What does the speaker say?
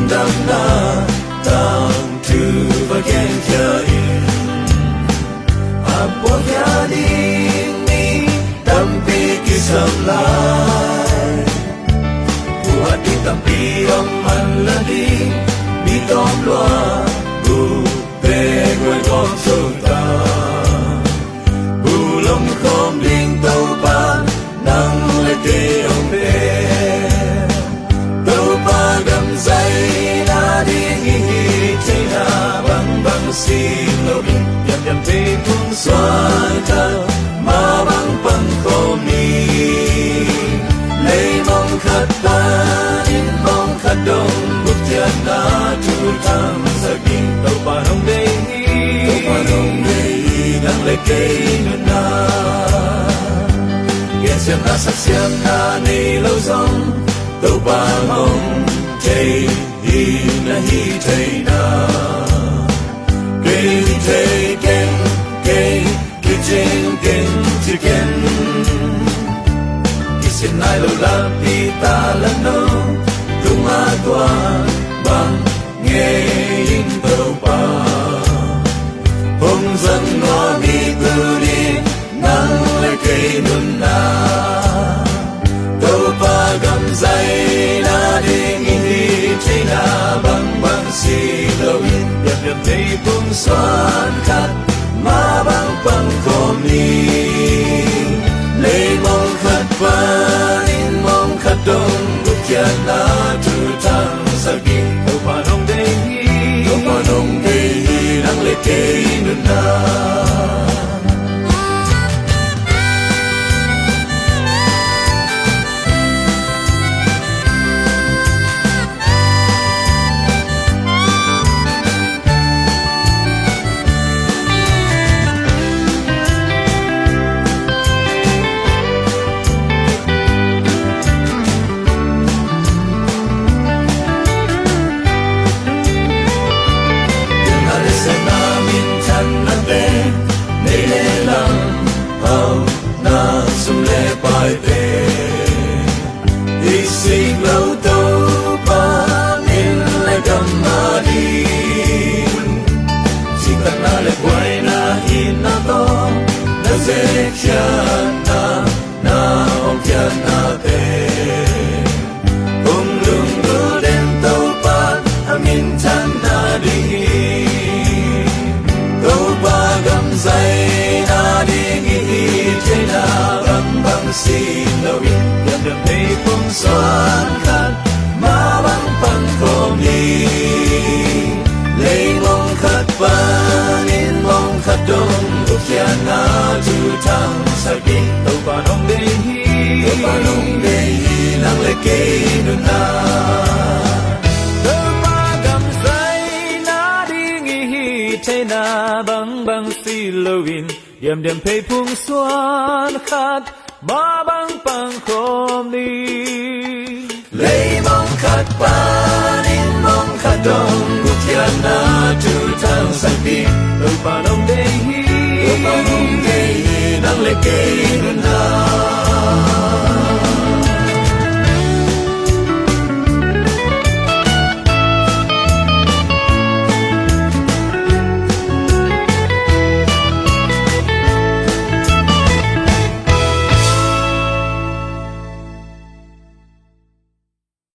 đam na tang tu và gen kia in apo ya ding ni đam pi ki sam lai buat di tampi om man la di mi tom loa bu pe ngoi kom so ta bu lom khom ding tàu pa nang le te om pe tàu pa gam zai na ding hi te na bang bang si lo bin yam yam pe pung xoan ta ma bang bang khom ni le mong khat pa in mong khat dong buk tian na tu tam sa kin tàu pa nong dei nang le ke nu na get xem na sắc xem na nei lâu dong tàu pa mong chei hi na hi chei na ke chei ken ke chen ken chi ken xin ai lâu la pi ta la no tung a tua bang nghe in tàu pa hong dân no mi tu đi nang le cây nun na tàu pa gam zai na ding hi chei na bang bang si lo in yam yam dei pung xoan khat ma bang bang khom ni le mong khat pa in mong khat dong buk tian na tu tam sa kin tàu pa nong dei nang le cây nun na Ising lâu tàu pa min lại cầm ma đi chỉ cần na lại quay na hin na to na dễ chân na om chân na te om lung lu đen tàu pa min chân na đi tàu pa gam dây na đi nghi chơi na bang bang xin lâu in đam thấy phong xoan khát ma bang bang khom ni lấy mong khát pa in mong khát dong buk tian na tu tam sa kin tàu pa nong dei nang le ke nu na tàu pa gam zai na ding hi te na bang bang si lo in yam yam pei phung xoan khát ma bang bang khom ni lấy mong khát pa in mong khát dong buk tian na tu tam sa kin tàu pa nong dei nang le ke